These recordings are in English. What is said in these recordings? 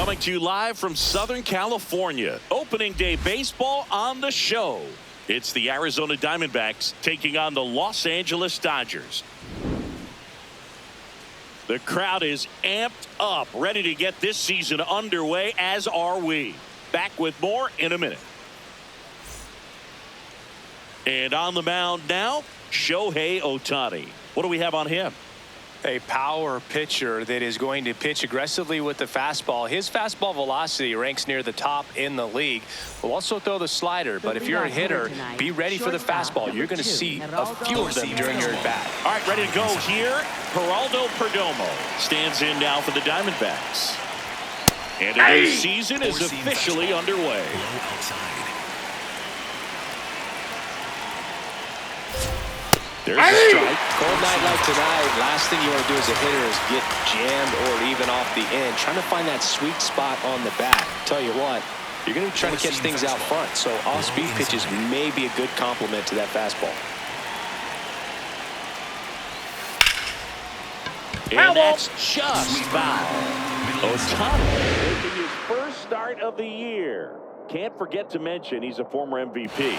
Coming to you live from Southern California. Opening day baseball on the show. It's the Arizona Diamondbacks taking on the Los Angeles Dodgers. The crowd is amped up, ready to get this season underway, as are we. Back with more in a minute. And on the mound now, Shohei Ohtani. What do we have on him? A power pitcher that is going to pitch aggressively with the fastball. His fastball velocity ranks near the top in the league. Will also throw the slider, but if you're a hitter, be ready for the fastball. You're going to see a few of them during your at-bat. All right, ready to go here. Geraldo Perdomo stands in now for the Diamondbacks. And a new season is officially underway. There's a strike. Cold night like tonight, last thing you want to do as a hitter is get jammed or even off the end. Trying to find that sweet spot on the bat. Tell you what, you're going to be trying to catch things out front, so off-speed pitches may be a good complement to that fastball. And that's just foul. Ohtani making his first start of the year. Can't forget to mention he's a former MVP.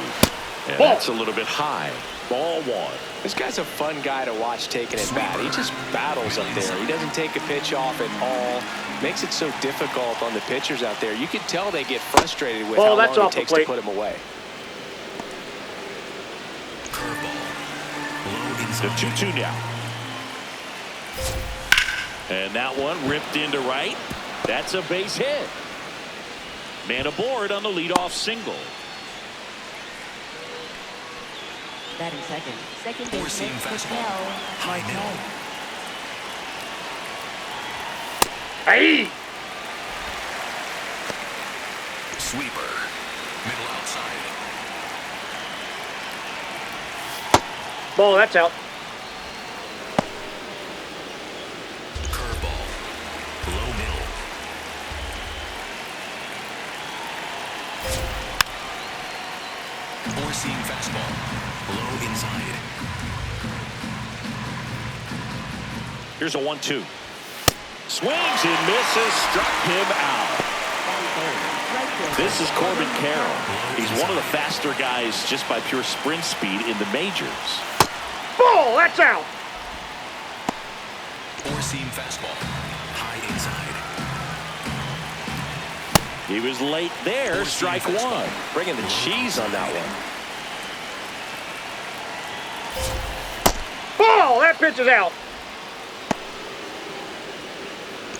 And that's a little bit high. Ball one. This guy's a fun guy to watch taking at bat. He just battles up there. He doesn't take a pitch off at all. Makes it so difficult on the pitchers out there. You can tell they get frustrated with how long it takes to put him away. The 2-2 now. And that one ripped into right. That's a base hit. Man aboard on the leadoff single. Batting second baseman fastball. High middle. Hey! Sweeper. Middle outside. Ball, that's out. Curveball. Low middle. Four-seam fastball. Low inside. Here's a 1-2. Swings and misses. Struck him out. This is Corbin Carroll. He's one of the faster guys just by pure sprint speed in the majors. Ball, that's out. Four-seam fastball. High inside. He was late there. Strike one. Bringing the cheese on that one. Ball, that pitch is out.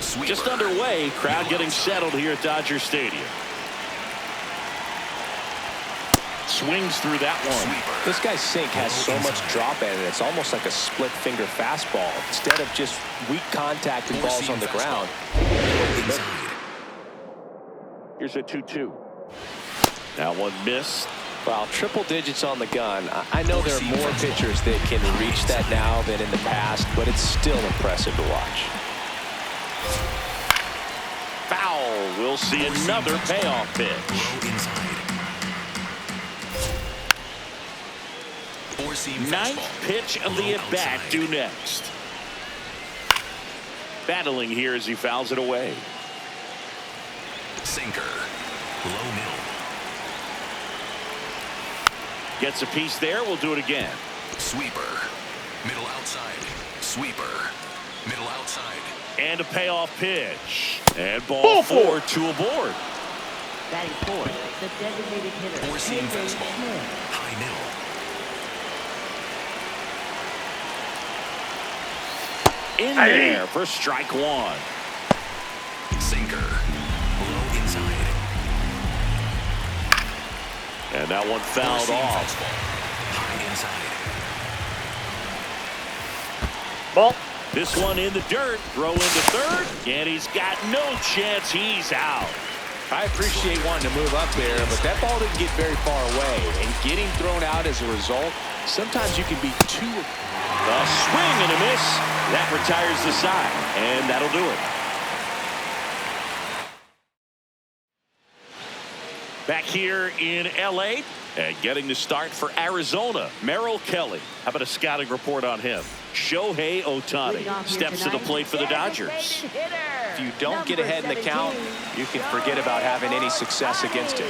Sweeper. Just underway. Crowd getting settled here at Dodger Stadium. Swings through that one. This guy's sink has so much drop in it. It's almost like a split finger fastball. Instead of just weak contact and balls on the ground. Here's a 2-2. That one missed. Well, triple digits on the gun. I know there are more pitchers that can reach that now than in the past, but it's still impressive to watch. Foul. We'll see another payoff pitch. Ninth pitch of the at-bat due next. Battling here as he fouls it away. Sinker. Low middle. Gets a piece there. We'll do it again. Sweeper. Middle outside. Sweeper. Middle outside. And a payoff pitch. And ball four, two aboard. Batting fourth, the designated hitter. Four-seam fastball. High middle. In there for strike one. Sinker. Low inside. And that one fouled off. High inside. Ball. This one in the dirt. Throw into third. And he's got no chance. He's out. I appreciate wanting to move up there, but that ball didn't get very far away. And getting thrown out as a result, sometimes you can be too... A swing and a miss. That retires the side. And that'll do it. Back here in L.A. and getting the start for Arizona, Merrill Kelly. How about a scouting report on him? Shohei Ohtani steps to the plate for the Dodgers. If you don't get ahead in the count, you can forget about having any success against him.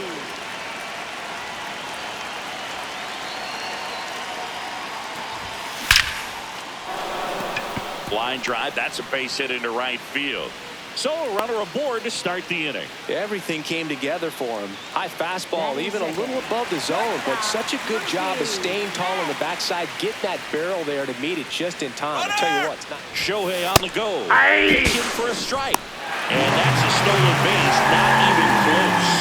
Line drive, that's a base hit into right field. So a runner aboard to start the inning. Everything came together for him. High fastball, even a little above the zone, but such a good job of staying tall on the backside, getting that barrel there to meet it just in time. I'll tell you what, it's not. Shohei on the go. Pitching for a strike. And that's a stolen base, not even close.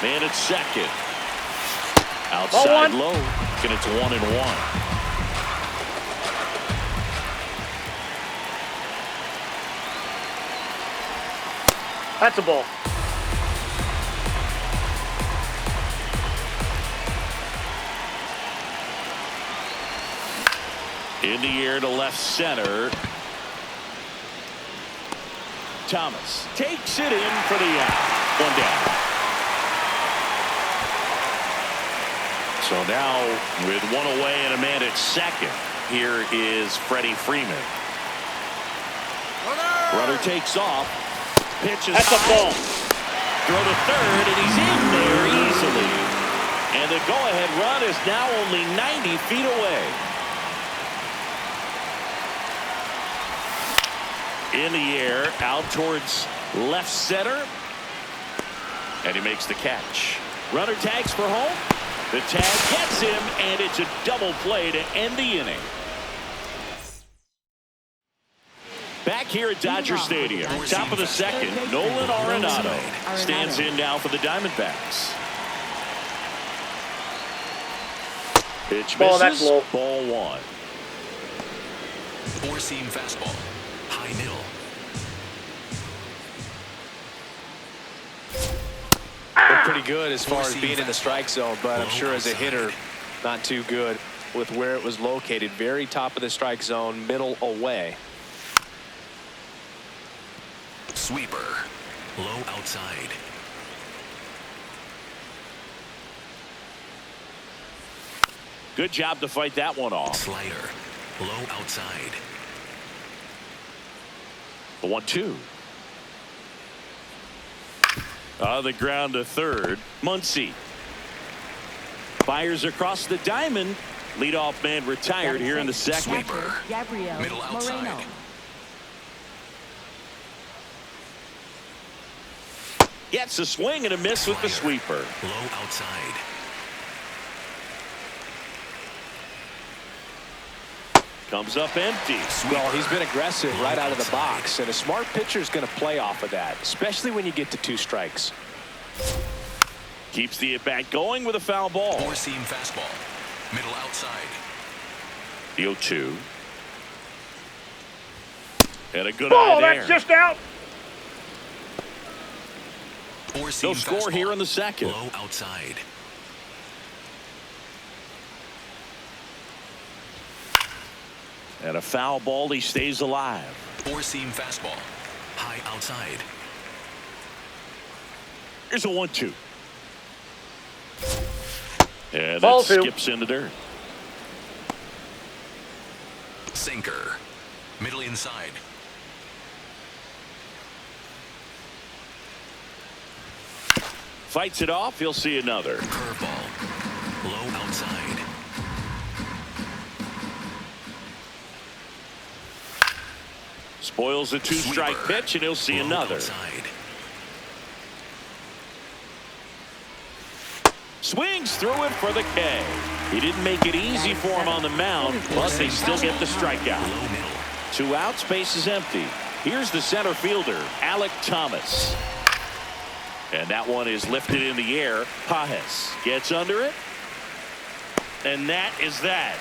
Man at second. Outside low, and it's 1-1. That's a ball. In the air to left center. Thomas takes it in for the out. One down. So now with one away and a man at second, here is Freddie Freeman. Runner takes off. Pitches That's a ball. Throw to third, and he's in there easily. And the go-ahead run is now only 90 feet away. In the air, out towards left center. And he makes the catch. Runner tags for home. The tag gets him, and it's a double play to end the inning. Back here at Dodger Stadium, top of the second, Nolan Arenado stands in now for the Diamondbacks. Pitch misses. That's low. Ball one. Four-seam fastball. High middle. They're pretty good as far as being in the strike zone, but I'm sure as a hitter, not too good with where it was located. Very top of the strike zone, middle away. Sweeper. Low outside. Good job to fight that one off. Slider. Low outside. The 1-2. On the ground to third. Muncy fires across the diamond. Leadoff man retired here in the second. Sweeper. Middle outside. Gets a swing and a miss with the sweeper. Low outside. Comes up empty. Well, he's been aggressive right out of the box, and a smart pitcher is going to play off of that, especially when you get to 2 strikes. Keeps the at-bat going with a foul ball. Four-seam fastball. Middle outside. The 0-2. And a good Ball, eye there. that's just out. Four-seam No score fastball. here in the second. Low outside. And a foul ball. He stays alive. Four-seam fastball. High outside. Here's a 1-2. And Ball that 2. skips into dirt. Sinker. Middle inside. Fights it off. He'll see another. Curveball. Low outside. Spoils a 2-strike pitch, and he'll see Low another. Outside. Swings through it for the K. He didn't make it easy for him on the mound, but they still get the strikeout. Low middle. 2 outs, base is empty. Here's the center fielder, Alek Thomas. And that one is lifted in the air. Pajes gets under it. And that is that.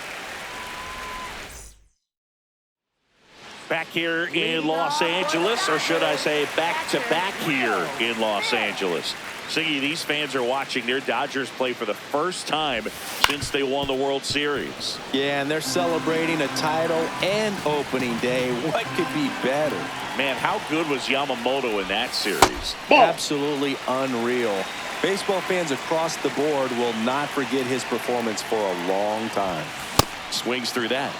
Back here in Los Angeles, or should I say back-to-back here in Los Angeles. Siggy, these fans are watching their Dodgers play for the first time since they won the World Series. Yeah, and they're celebrating a title and opening day. What could be better? Man, how good was Yamamoto in that series? Absolutely unreal. Baseball fans across the board will not forget his performance for a long time. Swings through that.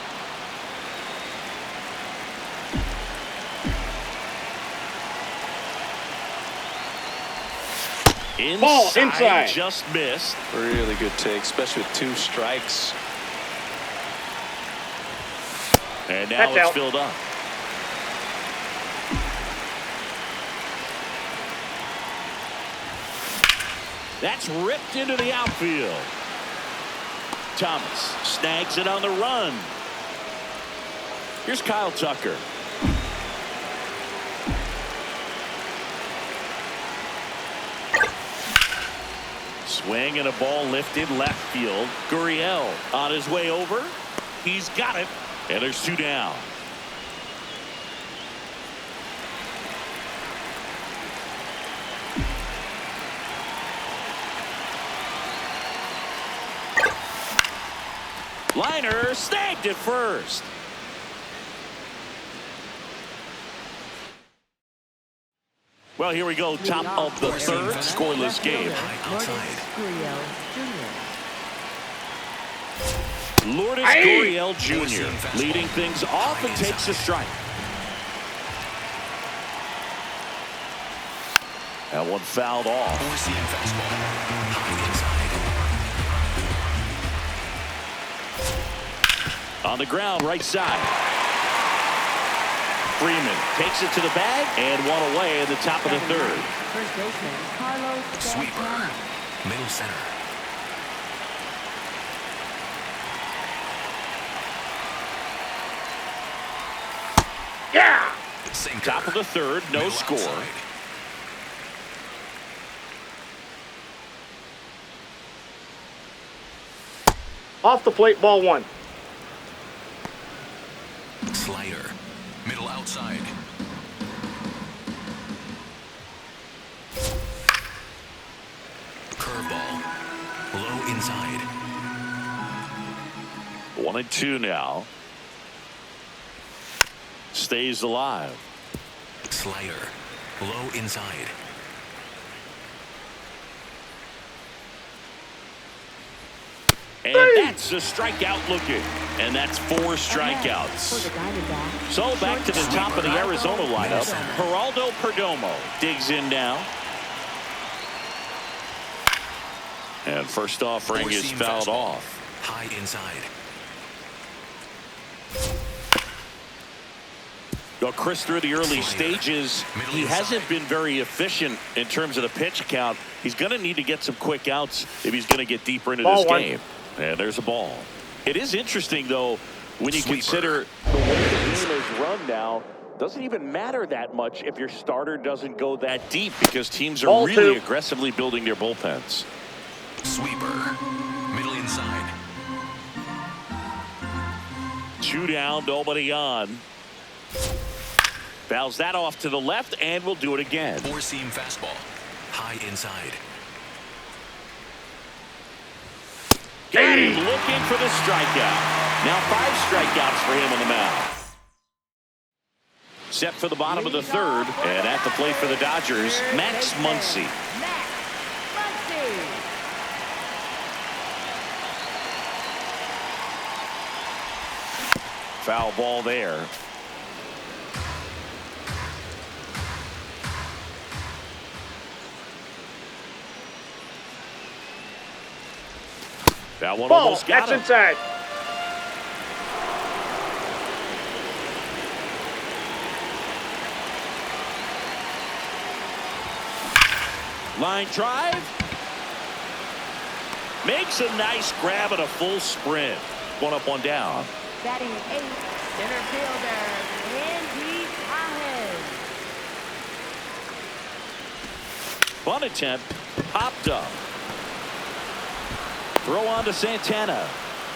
Ball inside. Just missed. Really good take, especially with 2 strikes. And now That's it's out. filled up. That's ripped into the outfield. Thomas snags it on the run. Here's Kyle Tucker. Swing and a ball lifted left field. Gurriel on his way over. He's got it. And there's 2 down. Liner snagged it first. Well, here we go. Top of the 3rd. Scoreless game. Lourdes Gurriel Jr. leading things off and takes a strike. That one fouled off. On the ground, right side. Freeman takes it to the bag and one away in the top of the 3rd. First baseman, Carlos Sweeper. Middle center. Yeah! Sinker. Top of the 3rd, no Middle score. outside. Off the plate, ball 1. Slider. Middle outside. Curveball. Low inside. 1-2 now. Stays alive. Slider. Low inside. And that's a strikeout looking. And that's 4 strikeouts. For the Diamondbacks. So back to the top of the Arizona lineup. Geraldo Perdomo digs in now. And first offering is fouled off. High inside. Well, Chris, through the early stages, he hasn't been very efficient in terms of the pitch count. He's going to need to get some quick outs if he's going to get deeper into this game. And there's a ball. It is interesting, though, when you consider the way the game is run now. Doesn't even matter that much if your starter doesn't go that deep because teams are really aggressively building their bullpens. Sweeper. Middle inside. 2 down, nobody on. Fouls that off to the left, and we'll do it again. 4-seam fastball. High inside. Got him looking for the strikeout. Now 5 strikeouts for him on the mound. Set for the bottom of the 3rd, and at the plate for the Dodgers, Max Muncy. Foul ball there. That one almost got him. That's inside. Line drive. Makes a nice grab and a full sprint. 1 up, 1 down. Batting 8th, center fielder, Andy Chavez. Bunt attempt. Popped up. Throw on to Santana.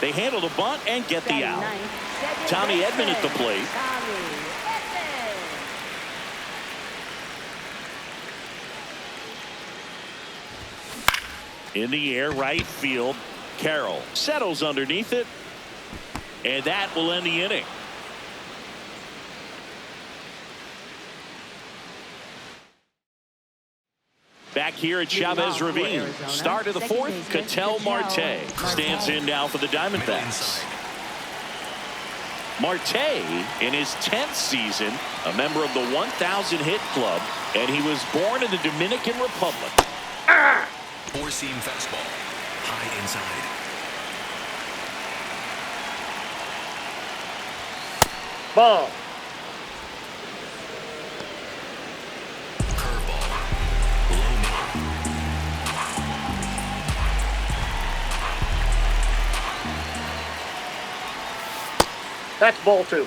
They handle the bunt and get the out. Tommy Edman at the plate. In the air, right field. Carroll settles underneath it. And that will end the inning. Back here at Chavez Ravine. Start of the 4th, Ketel Marte stands in now for the Diamondbacks. Marte, in his 10th season, a member of the 1,000 hit club, and he was born in the Dominican Republic. Four-seam fastball. High inside. Ball. Curveball. Low middle. That's ball 2.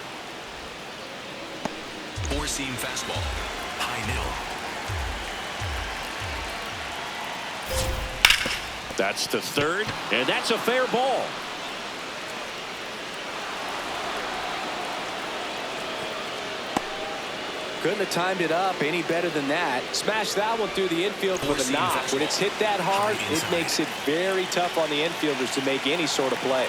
Four-seam fastball. High middle. That's to third, and that's a fair ball. Couldn't have timed it up any better than that. Smash that one through the infield with a knock. When it's hit that hard, it makes it very tough on the infielders to make any sort of play.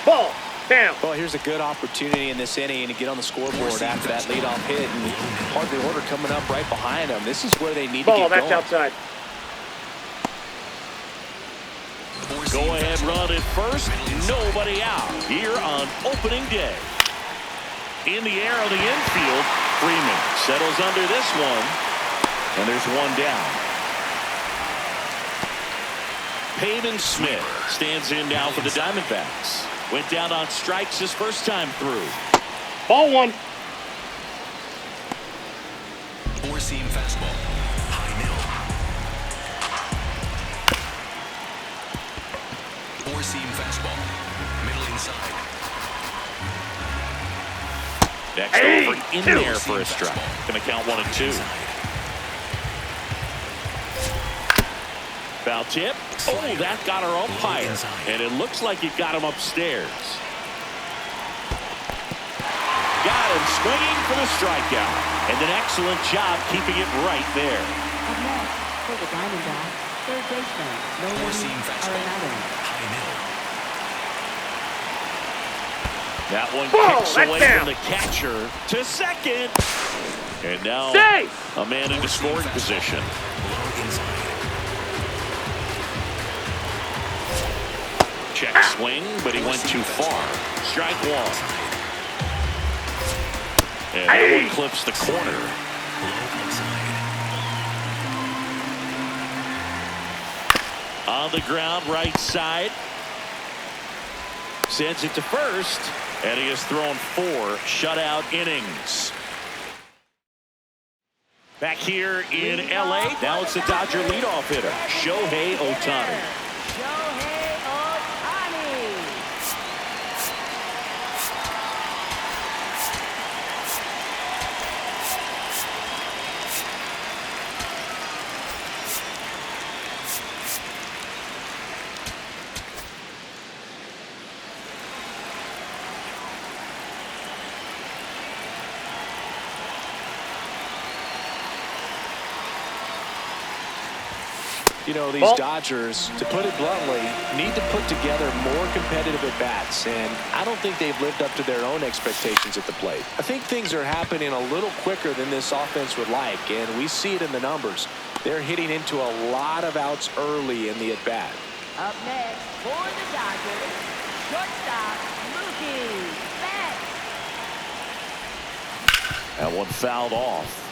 Ball. Down. Well, here's a good opportunity in this inning to get on the scoreboard after that leadoff hit. And part of the order coming up right behind them. This is where they need to get Ball. going. That's outside. Go ahead run at first. Nobody out here on opening day. In the air on the infield, Freeman settles under this one, and there's one down. Pavin Smith stands in now for the Diamondbacks. Went down on strikes his first time through. Ball 1. Four-seam fastball. High middle. Four-seam fastball. Middle inside. Next over in there for a strike. Going to count 1 and 2. Foul tip. Oh, that got our umpire. And it looks like it got him upstairs. Got him swinging for the strikeout. And an excellent job keeping it right there. Up next, for the Diamondbacks, third baseman, Four-seam fastball. Arizona. High middle. That one Ball, kicks that's away down. from the catcher to second. And now Safe. a man into scoring position. Low inside. Check swing, but he went too far. Strike 1. And that one clips the corner. Low outside. On the ground, right side. Sends it to first, and he has thrown 4 shutout innings. Back here in L.A., now it's the Dodger leadoff hitter, Shohei Ohtani. Shohei Ohtani. You know, these Dodgers, to put it bluntly, need to put together more competitive at-bats, and I don't think they've lived up to their own expectations at the plate. I think things are happening a little quicker than this offense would like, and we see it in the numbers. They're hitting into a lot of outs early in the at-bat. Up next, for the Dodgers, shortstop, Mookie Betts. That one fouled off.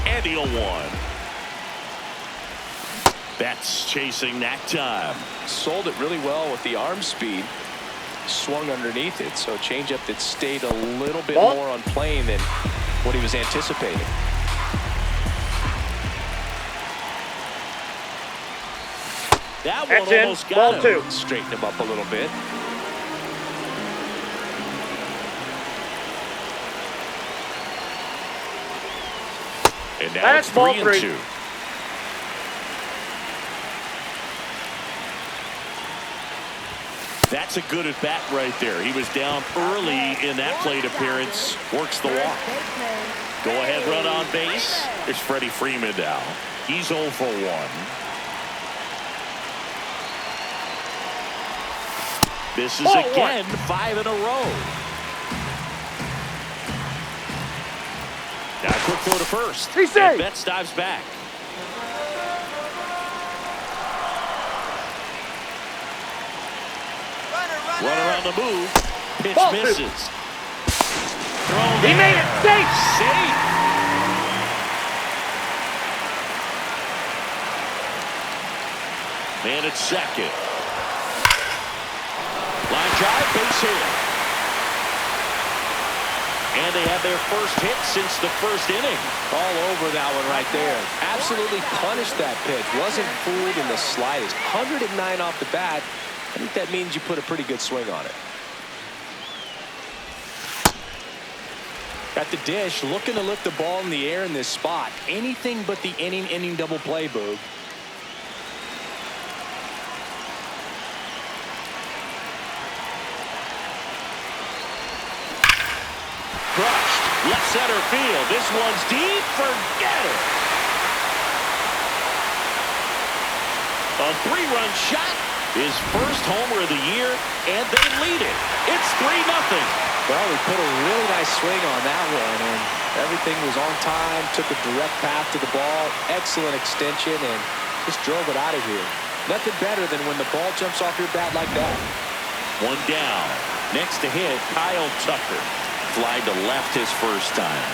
And the 0-1. Betts chasing that time. Sold it really well with the arm speed. Swung underneath it, so a changeup that stayed a little bit more on plane than what he was anticipating. That one almost got him. Ball 2. Straighten him up a little bit. And now That's it's ball 3 and 3. 2. That's a good at bat right there. He was down early in that plate appearance. Works the walk. Go ahead, run on base. There's Freddie Freeman now. He's 0 for 1. This is again 5 in a row. Now quick throw to first. And Betts dives back. Runner on the move. Pitch Ball misses. Thrown He made it safe. Safe. Man at second. Line drive, base hit. And they have their first hit since the first inning. All over that one right there. Absolutely punished that pitch. Wasn't fooled in the slightest. 109 off the bat. I think that means you put a pretty good swing on it. At the dish, looking to lift the ball in the air in this spot. Anything but the inning double play, Boog. Crushed. Left center field. This one's deep. Forget it. A three-run shot. His first homer of the year, and they lead it. It's 3-0. Well, he put a really nice swing on that one, and everything was on time. Took a direct path to the ball. Excellent extension, and just drove it out of here. Nothing better than when the ball jumps off your bat like that. One down. Next to hit, Kyle Tucker. Fly to left his first time.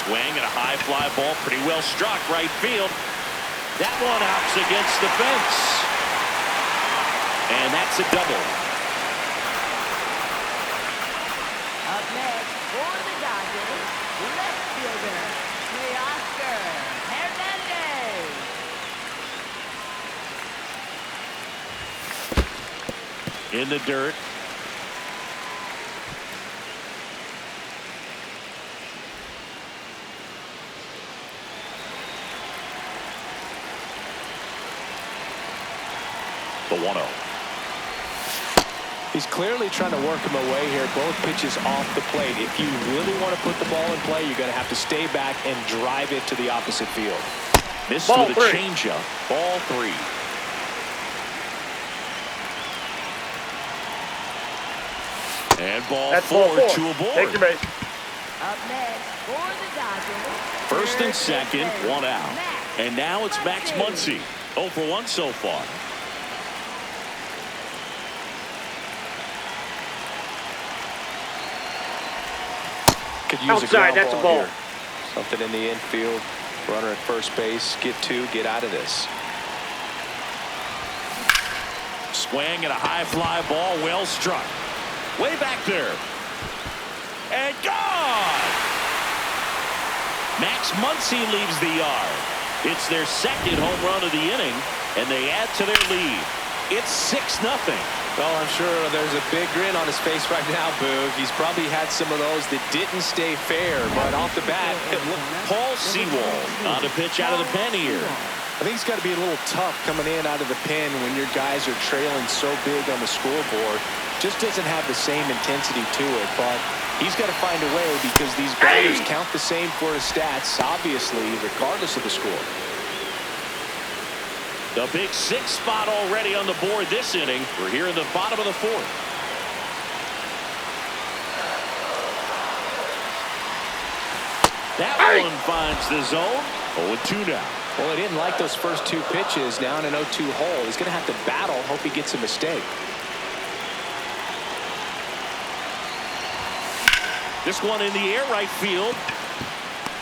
Swing and a high fly ball. Pretty well struck right field. That one hops against the fence. And that's a double. Up next for the Dodgers, left fielder, Oscar Hernandez. In the dirt. The 1-0. He's clearly trying to work him away here. Both pitches off the plate. If you really want to put the ball in play, you're going to have to stay back and drive it to the opposite field. Missed Ball with a three. changeup. Ball 3. And ball That's 4, ball 4. 2 aboard. Take your base. Up next for the Dodgers. First and third second, baseman, 1 out. Max And now it's Max Muncy. Muncy. 0 for 1 so far. Could use Outside, a ground that's a ball ball. here. Something in the infield. Runner at first base. Get 2. Get out of this. Swing and a high fly ball, well struck. Way back there. And gone! Max Muncy leaves the yard. It's their second home run of the inning, and they add to their lead. It's 6-0. Well, I'm sure there's a big grin on his face right now, Boog. He's probably had some of those that didn't stay fair, but off the bat, Paul Sewald on the pitch out of the pen here. I think it's got to be a little tough coming in out of the pen when your guys are trailing so big on the scoreboard. Just doesn't have the same intensity to it, but he's got to find a way because these batters count the same for his stats, obviously, regardless of the score. The big 6 spot already on the board this inning. We're here in the bottom of the 4th. That one finds the zone. 0-2 now. Well, he didn't like those first 2 pitches down an 0-2 hole. He's going to have to battle, hope he gets a mistake. This one in the air right field.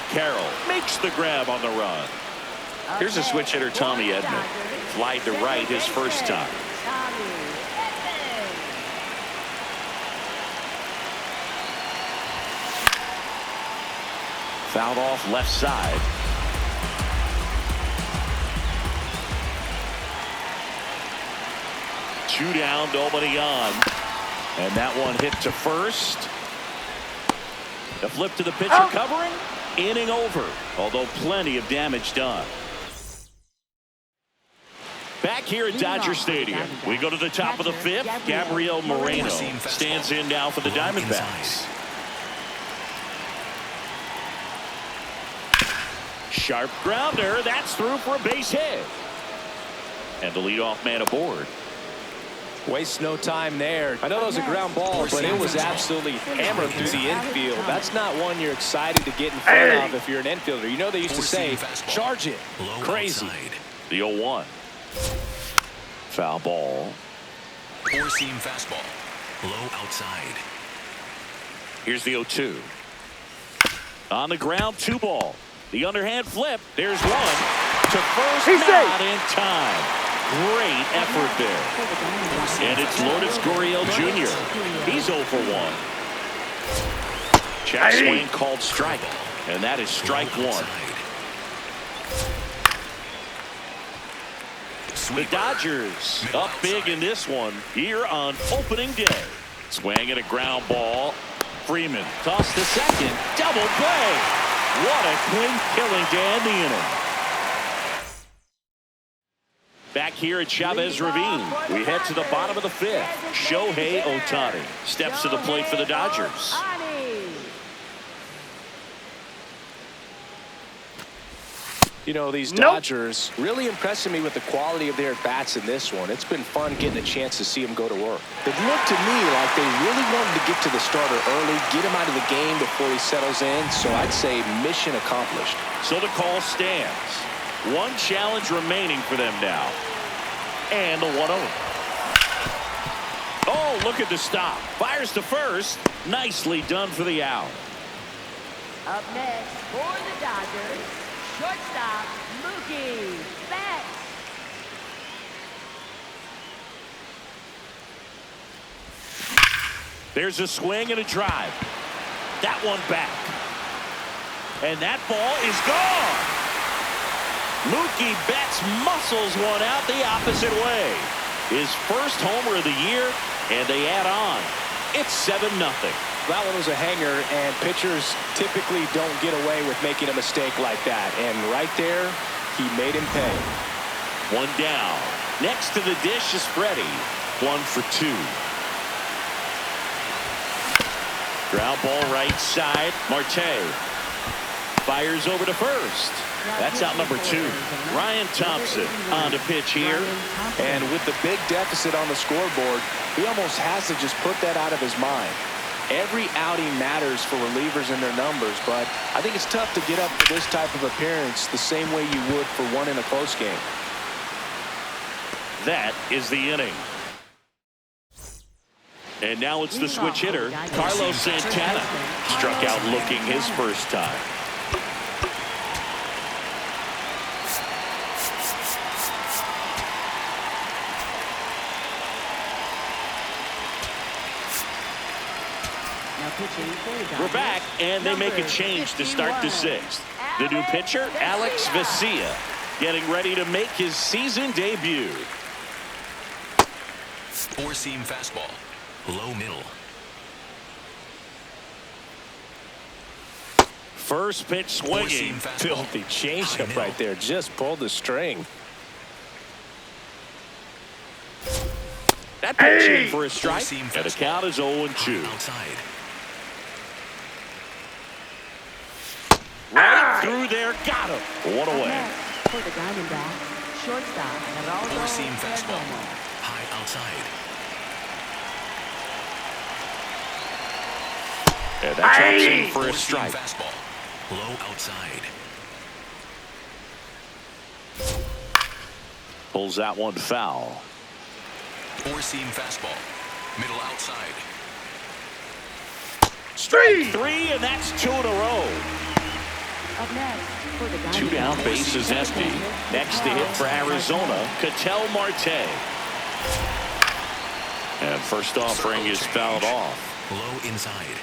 Carroll makes the grab on the run. Here's a switch hitter, Tommy Edman. Flied to right his first time. Fouled off left side. Two down, nobody on. And that one hit to first. The flip to the pitcher covering. Inning over, although plenty of damage done. Back here at Dodger Stadium, we go to the top of the 5th. Gabriel Moreno stands in now for the Diamondbacks. Sharp grounder, that's through for a base hit. And the leadoff man aboard. Waste no time there. I know that was a ground ball, but it was absolutely hammered through the infield. That's not one you're excited to get in front of if you're an infielder. You know they used to say, charge it. Crazy. The 0-1. Foul ball. Four-seam fastball. Low outside. Here's the 0-2. On the ground, 2 ball. The underhand flip. There's one. To first, He's not safe. in time. Great effort there. And it's Lourdes Gurriel Jr. He's 0 for 1. Check swing called strike. And that is strike 1. The Dodgers up big in this one here on opening day. Swing and a ground ball. Freeman tossed to second. Double play. What a clean killing to end the inning. Back here at Chavez Ravine, we head to the bottom of the 5th. Shohei Ohtani steps to the plate for the Dodgers. You know, these Dodgers really impressing me with the quality of their at-bats in this one. It's been fun getting a chance to see them go to work. It looked to me like they really wanted to get to the starter early, get him out of the game before he settles in, so I'd say mission accomplished. So the call stands. One challenge remaining for them now. And the 1-0. Oh, look at the stop. Fires to first. Nicely done for the out. Up next for the Dodgers, shortstop Mookie Betts. There's a swing and a drive. That one back. And that ball is gone. Mookie Betts muscles one out the opposite way. His first homer of the year, and they add on. It's 7-0. That one was a hanger, and pitchers typically don't get away with making a mistake like that. And right there, he made him pay. 1 down. Next to the dish is Freddie. 1 for 2. Ground ball right side. Marte fires over to first. That's out number 2. Ryan Thompson on to pitch here. And with the big deficit on the scoreboard, he almost has to just put that out of his mind. Every outing matters for relievers and their numbers, but I think it's tough to get up for this type of appearance the same way you would for one in a close game. That is the inning. And now it's the switch hitter, Carlos Santana. Struck out looking his first time. We're back, and they make a change to start the 6th. The new pitcher, Alex Vesia, getting ready to make his season debut. Four-seam fastball. Low middle. First pitch swinging. Filthy changeup right there. Just pulled the string. That pitch in for a strike, and the count is 0-2. Outside. Right through there, got him. 1 away. For the Diamondbacks, shortstop Four-seam fastball. High outside. And that's in for a strike. Fastball. Low outside. Pulls that one foul. Four-seam fastball. Middle outside. Strike 3, and that's 2 in a row. Up next for the 2 down, base is empty. Next to hit for Arizona, Ketel Marte. And first offering is fouled off. Low inside.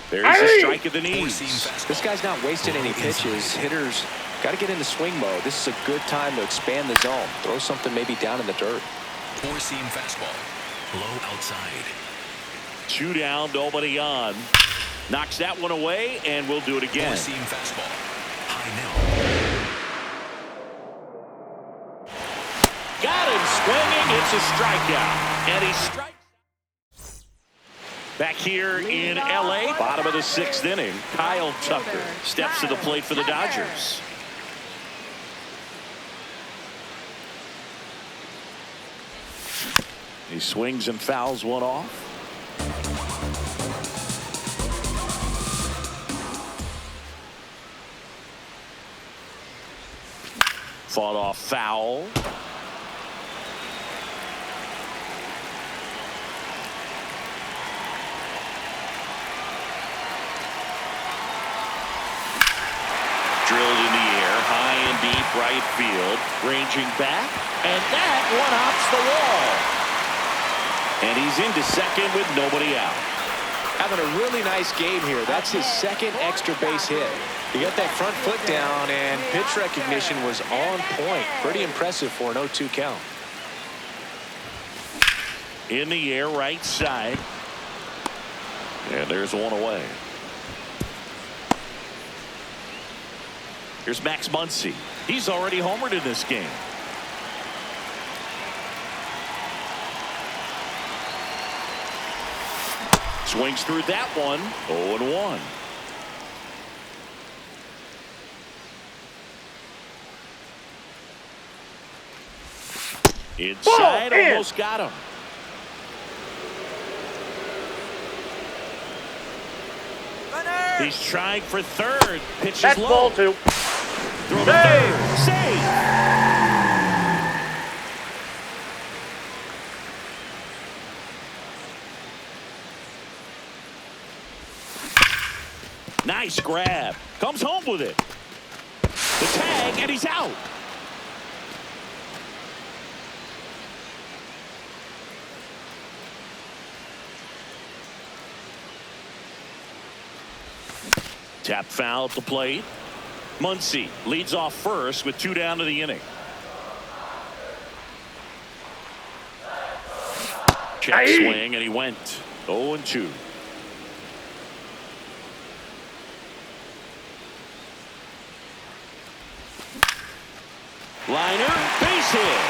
There's a strike at the knees. This guy's not wasting any pitches. Hitters got to get into swing mode. This is a good time to expand the zone. Throw something maybe down in the dirt. Four-seam fastball. Low outside. 2 down, nobody on. Knocks that one away, and we'll do it again. Four-seam fastball. High middle. Got him swinging. It's a strikeout. And he strikes. Back here in L.A., bottom of the 6th inning, Kyle Tucker steps to the plate for the Dodgers. He swings and fouls one off. Fought off foul. Drilled in the air, high and deep right field, ranging back, and that one hops the wall. And he's into second with nobody out. Having a really nice game here. That's his second extra base hit. He got that front foot down, and pitch recognition was on point. Pretty impressive for an 0-2 count. In the air, right side. And there's one away. Here's Max Muncy. He's already homered in this game. Swings through that one. 0-1. Inside, almost got him. He's trying for third. Pitch is low. Ball 2. Throw to third. Save. Nice grab. Comes home with it. The tag, and he's out. Tap foul at the plate. Muncy leads off first with 2 down to the inning. Check swing, and he went 0-2. Liner, base hit.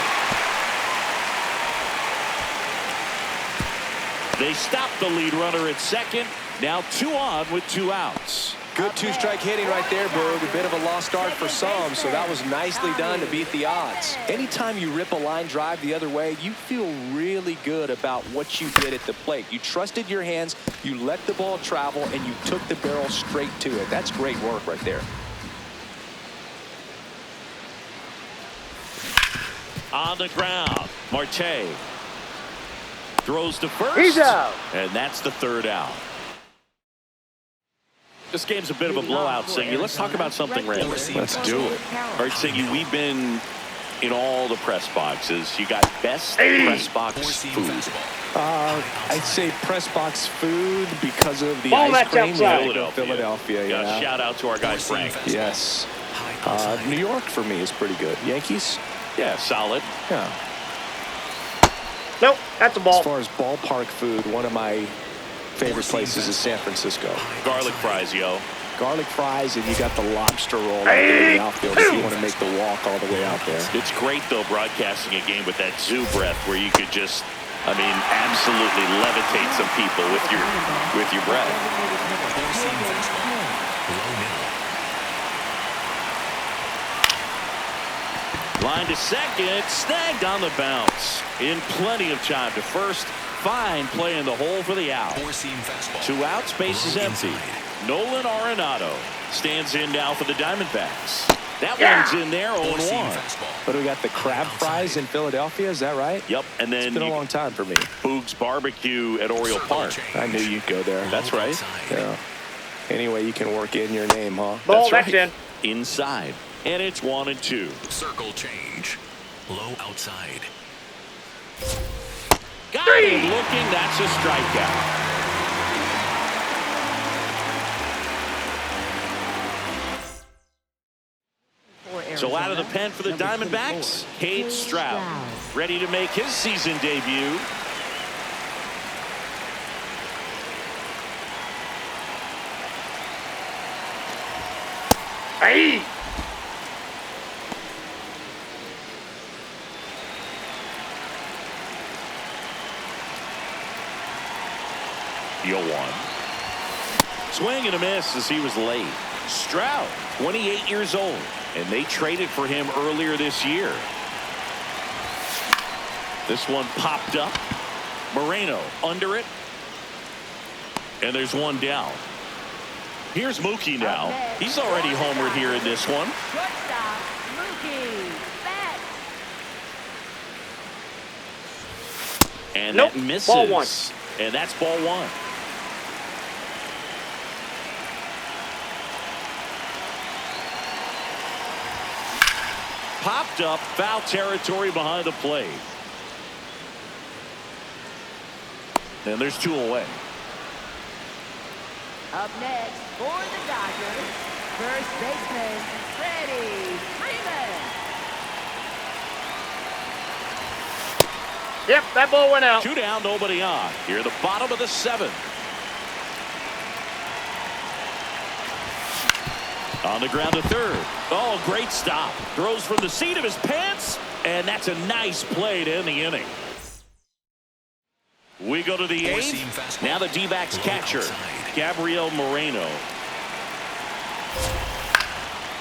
They stop the lead runner at second. Now 2 on with 2 outs. Good 2-strike hitting right there, Berg. A bit of a lost start for some, so that was nicely done to beat the odds. Anytime you rip a line drive the other way, you feel really good about what you did at the plate. You trusted your hands, you let the ball travel, and you took the barrel straight to it. That's great work right there. On the ground, Marte throws to first. He's out. And that's the 3rd out. This game's a bit of a blowout, Singy. Let's talk about something random. Let's do it. All right, Singy, we've been in all the press boxes. You got best press box food. I'd say press box food because of the Ball ice cream. Philadelphia. Yeah. Shout out to our guy Frank. Yes. New York for me is pretty good. Yankees? Yeah, solid. Yeah. Nope, that's a ball. As far as ballpark food, one of my favorite places is San Francisco. Garlic fries, yo. Garlic fries, and you got the lobster roll out there in the outfield if you want to make the walk all the way out there. It's great, though, broadcasting a game with that zoo breath where you could just, I mean, absolutely levitate some people with your breath. Line to second, snagged on the bounce. In plenty of time to first. Fine play in the hole for the out. 2 outs, base is empty. Nolan Arenado stands in now for the Diamondbacks. That one's in there, 0-1. But we got the crab fries in Philadelphia, is that right? Yep, and then it's been a long time for me. Boog's Barbecue at Oriole Park. I knew you'd go there. That's right. Yeah. Anyway, you can work in your name, huh? Ball, that's in. Inside, and it's 1-2. Circle change. Low outside. Got him looking. That's a strikeout. So out of the pen for the Diamondbacks, Cade Stroud, ready to make his season debut. Hey! The 0-1. Swing and a miss as he was late. Stroud, 28 years old, and they traded for him earlier this year. This one popped up. Moreno under it. And there's one down. Here's Mookie now. He's already homered here in this one. And Nope. that misses. Ball one. And that's ball one. Popped up, foul territory behind the plate. And there's 2 away. Up next for the Dodgers, first baseman, Freddie Freeman. Yep, that ball went out. 2 down, nobody on. Here at the bottom of the 7th. On the ground to third. Oh, great stop. Throws from the seat of his pants. And that's a nice play to end the inning. We go to the 8th. Now the D-backs catcher, Gabriel Moreno.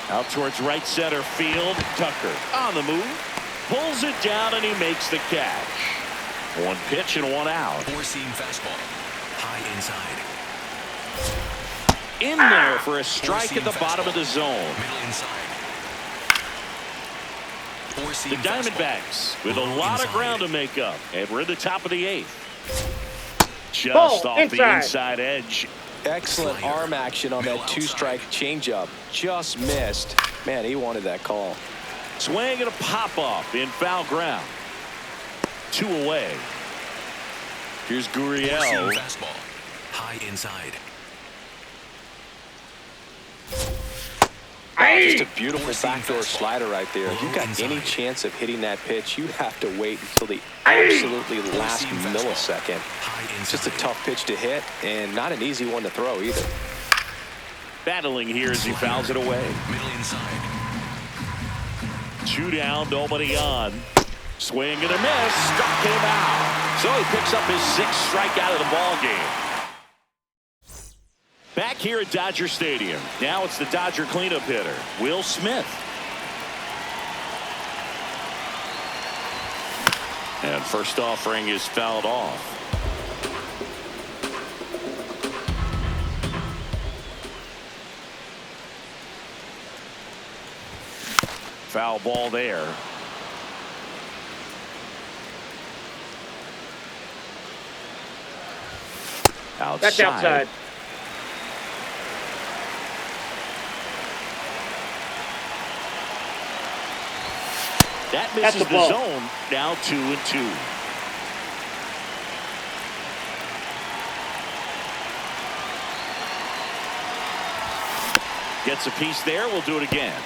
Out towards right center field. Tucker on the move. Pulls it down and he makes the catch. 1 pitch and 1 out. 4-seam fastball. High inside. In there for a strike at the bottom of the zone. Middle inside. The Diamondbacks with a lot of ground to make up. And we're in the top of the 8th. Just off the inside edge. Excellent arm action on that 2-strike changeup. Just missed. Man, he wanted that call. Swing and a pop-off in foul ground. 2 away. Here's Gurriel. Fastball. High inside. Just a beautiful backdoor slider right there. If you've got any chance of hitting that pitch, you have to wait until the absolutely last millisecond. It's just a tough pitch to hit and not an easy one to throw either. Battling here as he fouls it away. Middle inside. 2 down, nobody on. Swing and a miss. Struck him out. So he picks up his 6th strikeout of the ball game. Back here at Dodger Stadium. Now it's the Dodger cleanup hitter, Will Smith. And first offering is fouled off. Foul ball there. Outside. That's outside. That misses the zone. Now 2-2. Gets a piece there. We'll do it again.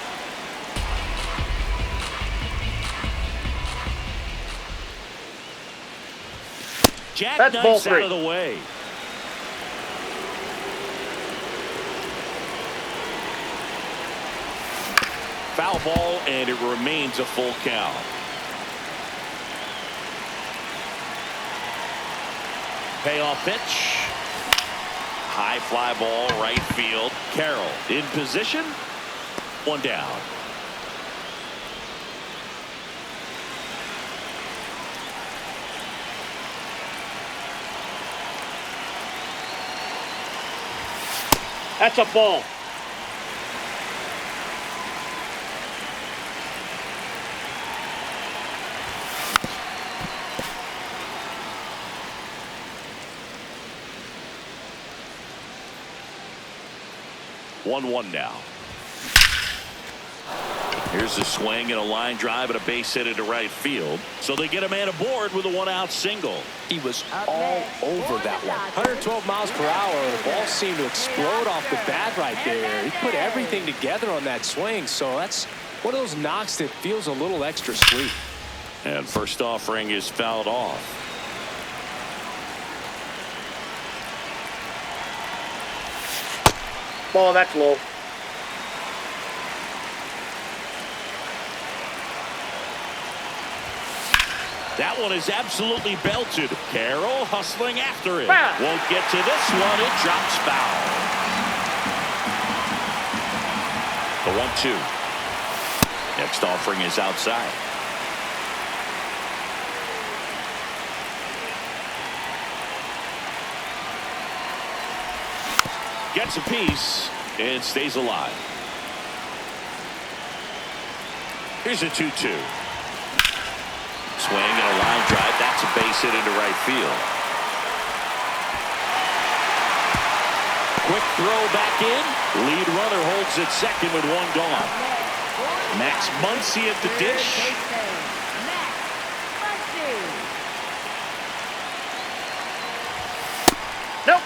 Jack Knight's out of the way. Foul ball, and it remains a full count. Payoff pitch. High fly ball, right field. Carroll in position. 1 down. That's a ball. One now. Here's a swing and a line drive and a base hit into right field. So they get a man aboard with a 1-out single. He was all over that one. 112 miles per hour. The ball seemed to explode off the bat right there. He put everything together on that swing. So that's one of those knocks that feels a little extra sweet. And first offering is fouled off. Ball, that's low. That one is absolutely belted. Carroll hustling after it. Foul. Won't get to this one. It drops foul. The 1-2. Next offering is outside. Gets a piece and stays alive. Here's a 2-2. Swing and a line drive. That's a base hit into right field. Quick throw back in. Lead runner holds at second with one gone. Max Muncy at the dish. Nope.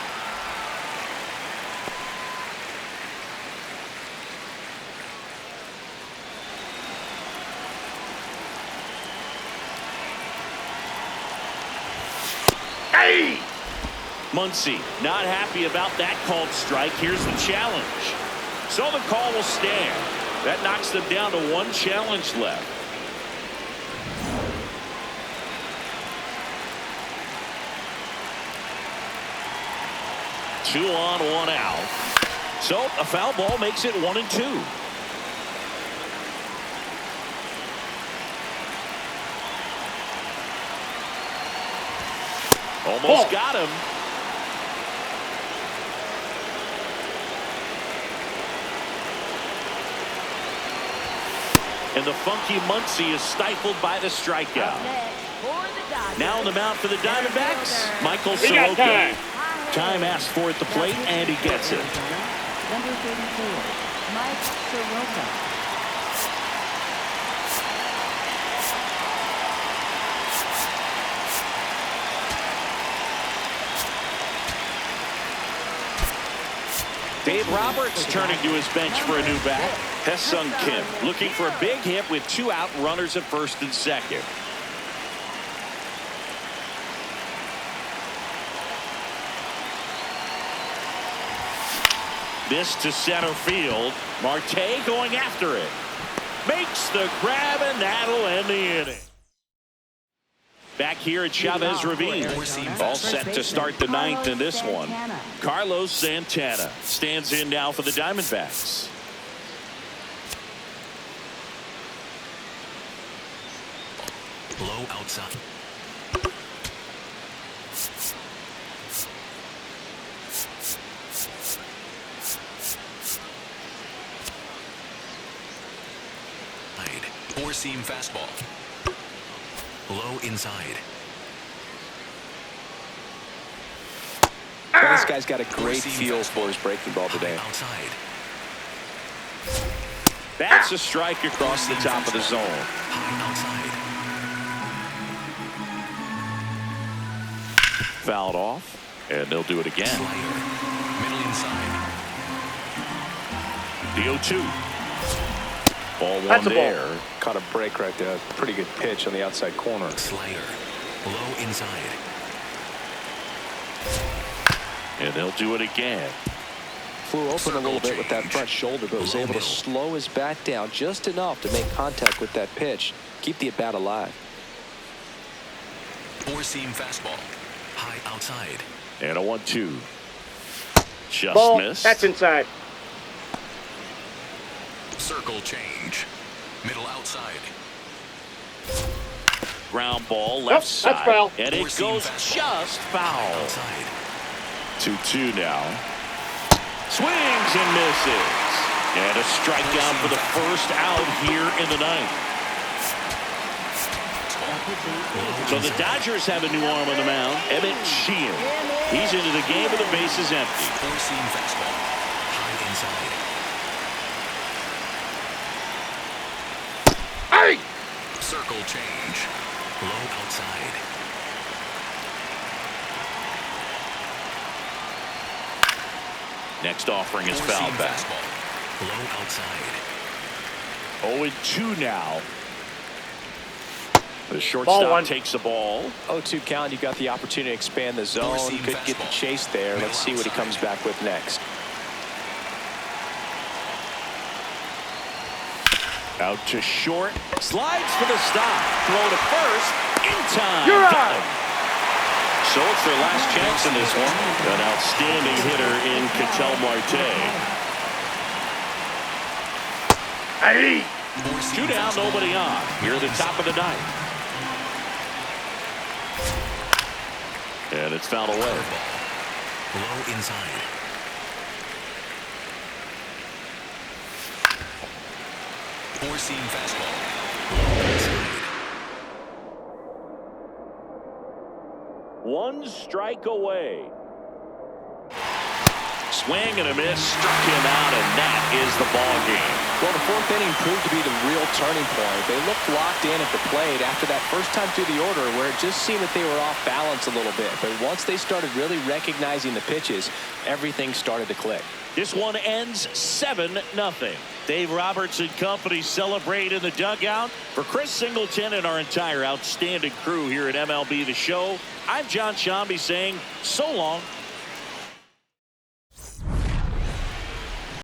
Hey! Muncy not happy about that called strike. Here's the challenge. So the call will stand. That knocks them down to one challenge left. Two on, one out. So a foul ball makes it 1-2. Almost got him. And the funky Muncy is stifled by the strikeout. Now on the mound for the Diamondbacks, Michael Soroka. Time asked for at the plate, and he gets it. Number 34, Mike Soroka. Dave Roberts turning to his bench for a new bat. Hesung Kim looking for a big hit with two out, runners at first and second. This to center field. Marte going after it. Makes the grab, and that'll end the inning. Back here at Chavez Ravine. All set to start the ninth in this one. Carlos Santana stands in now for the Diamondbacks. Low outside. Four-seam fastball. Low inside. Well, this guy's got a great feel for his breaking ball today. Outside. That's a strike across the top of the zone. Outside. Fouled off, and they'll do it again. Slider. Middle inside. The 0-2. Ball one That's a there. ball. Caught a break right there. Pretty good pitch on the outside corner. Slider. Low inside. And they'll do it again. Flew open a little bit with that front shoulder, but was able to slow his bat down just enough to make contact with that pitch. Keep the at-bat alive. Four-seam fastball. High outside. And a 1-2. Just Ball. missed. That's inside. Circle change. Middle outside. Ground ball left side. That's foul. And it goes just foul. Outside. 2-2 now. Swings and misses. And a strikeout for the first out here in the ninth. So the Dodgers have a new arm on the mound, Emmett Sheehan. He's into the game with the bases empty. Four-seam fastball. High inside. Hey! Circle change. Low outside. Next offering is fouled back. Fastball. Low outside. 0-2 now. The shortstop takes the ball. 0-2 count. You got the opportunity to expand the zone. Could get the chase there. Let's see what he comes back with next. Out to short. Slides for the stop. Throw to first. In time. You're Got out. him. So it's their last chance in this one. An outstanding hitter in Ketel Marte. Hey! 2 down, nobody on. Here at the top of the ninth. And it's fouled away. Low inside. Four-seam fastball. Low inside. 1 strike away. Swing and a miss, struck him out, and that is the ball game. Well, the 4th inning proved to be the real turning point. They looked locked in at the plate after that first time through the order where it just seemed that they were off balance a little bit. But once they started really recognizing the pitches, everything started to click. This one ends 7-0. Dave Roberts and company celebrate in the dugout. For Chris Singleton and our entire outstanding crew here at MLB The Show, I'm John Shambi saying so long.